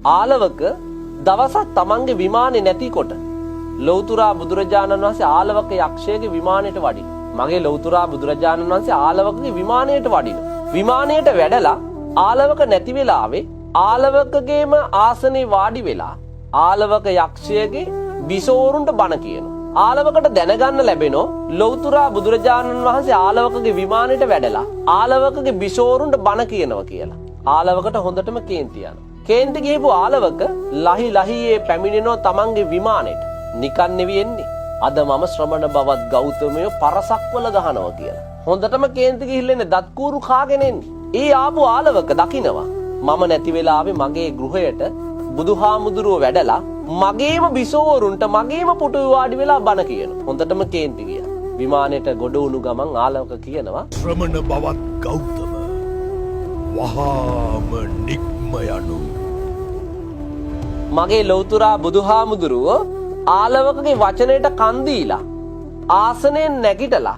ආලවක දවසක් තමන්ගේ විමානේ නැතිකොට ලෞතුරා බුදුරජාණන් වහන්සේ ආලවක යක්ෂයාගේ විමානයට වඩිනවා. මගේ ලෞතුරා බුදුරජාණන් වහන්සේ ආලවකගේ විමානයට වඩිනවා. විමානයට වැඩලා ආලවක නැති වෙලාවේ ආලවකගේම ආසනේ වාඩි වෙලා ආලවක යක්ෂයාගේ බිසෝරුන්ට බණ කියනවා. ආලවකට දැනගන්න ලැබෙනවා ලෞතුරා බුදුරජාණන් වහන්සේ ආලවකගේ විමානයට වැඩලා ආලවකගේ බිසෝරුන්ට බණ කියනවා කියලා. ආලවකට හොඳටම කේන්ති යනවා. කේන්ති ගිහපු ආලවක ලහි ලහියේ පැමිණෙනවා තමන්ගේ විමානයට. නිකන් නෙවෙයි එන්නේ. අද මම ශ්‍රමණ බවත් ගෞතමයෝ පරසක්වල ගහනවා කියලා. හොඳටම කේන්ති ගිහිල්ලන්නේ දත් කූරු කාගෙන එන්නේ. ඒ ආපු ආලවක දකිනවා මම නැති වෙලාවේ මගේ ගෘහයට බුදුහාමුදුරුව වැඩලා මගේම බිසෝවරුන්ට මගේම පුටුවේ වාඩි වෙලා බණ කියනවා. හොඳටම කේන්ති ගියා. විමානයට ගොඩ වුණු ගමන් ආලවක කියනවා ශ්‍රමණ බවත් ගෞතම වහාම නික්ම යනු. මගේ ලෞතුරා බුදුහාමුදුරුව ආලවකගේ වචනයට කන් දීලා ආසනයෙන් නැගිටලා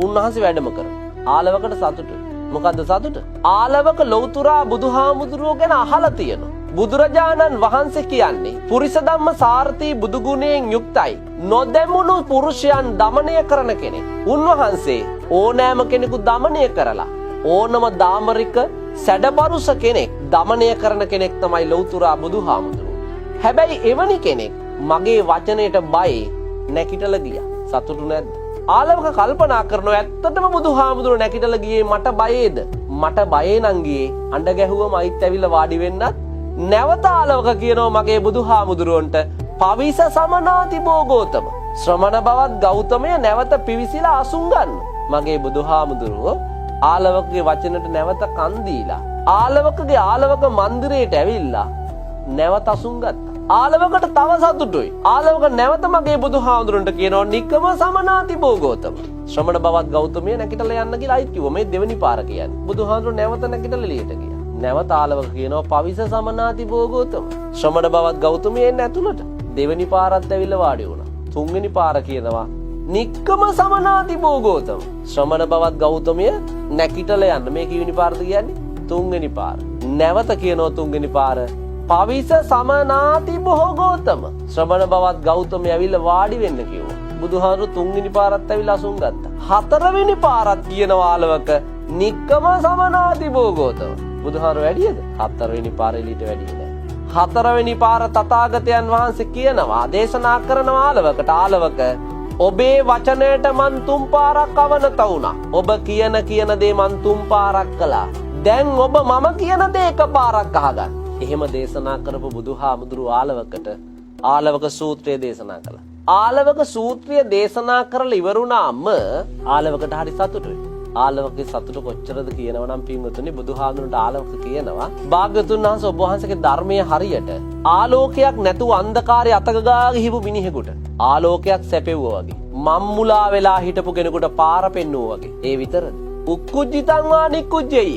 උන්වහන්සේ වැඩම කරනවා. ආලවකට සතුටුයි. මොකද්ද සතුට? ආලවක ලෞතුරා බුදුහාමුදුරුව ගැන අහලා තියෙනවා. බුදුරජාණන් වහන්සේ කියන්නේ පුරිස ධම්ම සාරථී බුදු ගුණයෙන් යුක්තයි. නොදැමුණු පුරුෂයන් দমনය කරන කෙනෙක්. උන්වහන්සේ ඕනෑම කෙනෙකු দমনය කරලා ඕනම දාමරික සැඩපරුස කෙනෙක් দমনය කරන කෙනෙක් තමයි ලෞතුරා බුදුහාමුදුරුව. හැබැයි එවැනි කෙනෙක් මගේ වචනයට බයි නැකිටලා ගියා. සතුටු නැද්ද? ආලවක කල්පනා කරනවා ඇත්තටම බුදුහාමුදුරුව නැකිටලා ගියේ මට බයේද? මට බයේ නම් ගියේ අඬ ගැහුවම අයිත් ඇවිල්ලා වාඩි වෙන්නත්. නැවත ආලවක කියනවා මගේ බුදුහාමුදුරුවන්ට පවිස සමනාති බෝගෝතම. ශ්‍රමණ බවත් ගෞතමය නැවත පිවිසිලා අසුන් ගන්න. මගේ බුදුහාමුදුරුව ආලවකගේ වචනට නැවත කන් දීලා ආලවකගේ ආලවක මන්දිරයට ඇවිල්ලා නැවත අසුන් ගත්තා. ආලවකට තව සතුටුයි. ආලවක නැවත මගේ බුදුහාමුදුරන්ට කියනවා නිකම සමනාති බෝගෝතම. ශ්‍රමණ බවත් ගෞතමය නැගිටලා යන්න කියලා අයිත් කිව්වා. මේ දෙවෙනි පාර කියන්නේ. බුදුහාමුදුර නැවත නැගිටලා එළියට ගියා. නැවත ආලවක කියනවා පවිස සමනාති බෝගෝතම. ශ්‍රමණ බවත් ගෞතමය එන්න ඇතුළට. දෙවෙනි පාරත් ඇවිල්ලා වාඩි වුණා. තුන්වෙනි පාර කියනවා නික්කම සමනාති බෝගෝතම. ශ්‍රමණ බවත් ගෞතමය නැගිටලා යන්න. මේ කීවෙනි පාරද කියන්නේ? තුන්වෙනි පාර. නැවත කියනවා තුන්වෙනි පාර පවිස සමනාති බෝගෝතම. ශ්‍රමණ බවත් ගෞතමය ඇවිල්ලා වාඩි වෙන්න කිව්වා. බුදුහාමුදුරු තුන්වෙනි පාරත් ඇවිල්ලා අසුන් ගත්තා. හතරවෙනි පාරත් කියනවා ආලවක නික්කම සමනාති බෝගෝතම. බුදුහාමුදුරු වැඩියද? හතරවෙනි පාර එළියට වැඩියේ නැහැ. හතරවෙනි පාර තථාගතයන් වහන්සේ කියනවා දේශනා කරනවා ආලවකට ආලවක ඔබේ වචනයට මන් තුන් පාරක් අවනත වුණා. ඔබ කියන දේ මන් තුන් පාරක් කළා. දැන් ඔබ මම කියන දේ එක පාරක් අහගන්න. එහෙම දේශනා කරපු බුදුහාමුදුරු ආලවකට ආලවක සූත්‍රය දේශනා කළා. ආලවක සූත්‍රය දේශනා කරලා ඉවරුණාම ආලවකට හරි සතුටුයි. ආලවකගේ සතුට කොච්චරද කියනවනම් පින්වතුනි බුදුහාමුදුරන්ට ආලවක කියනවා භාග්‍යවතුන් වහන්සේ ඔබ වහන්සේගේ ධර්මයේ හරියට ආලෝකයක් නැතුව අන්ධකාරය අතගා ගිහපු මිනිහෙකුට ආලෝකයක් සැපෙවුවා වගේ මම්මුලා වෙලා හිටපු කෙනෙකුට පාර පෙන්නුවා වගේ. ඒ විතරද? උක්කුජ්ජිතං වා නික්කුජ්ජෙය්‍ය.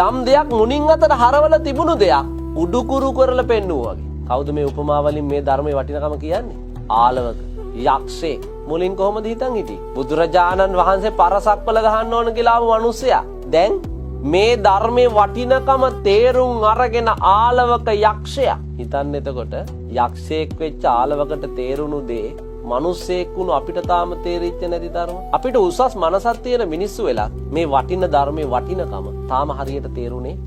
යම් දෙයක් මුණින් අතට හරවල තිබුණු දෙයක් උඩුකුරු කරලා පෙන්නුවා වගේ. කවුද මේ උපමාවලින් මේ ධර්මයේ වටිනකම කියන්නේ? ආලවක යක්ෂේ. මුලින් කොහොමද හිතන් හිටියේ? බුදුරජාණන් වහන්සේ පරසක්වල ගහන්න ඕන කියලා ආව මිනිසයා. දැන් මේ ධර්මයේ වටිනකම තේරුම් අරගෙන ආලවක යක්ෂයා. හිතන්න එතකොට යක්ෂයෙක් වෙච්ච ආලවකට තේරුණු දේ මිනිස්සෙක් වුණු අපිට තාම තේරිච්ච නැති ධර්ම. අපිට උසස් මනසක් තියෙන මිනිස්සු වෙලා මේ වටින ධර්මයේ වටිනකම තාම හරියට තේරුනේ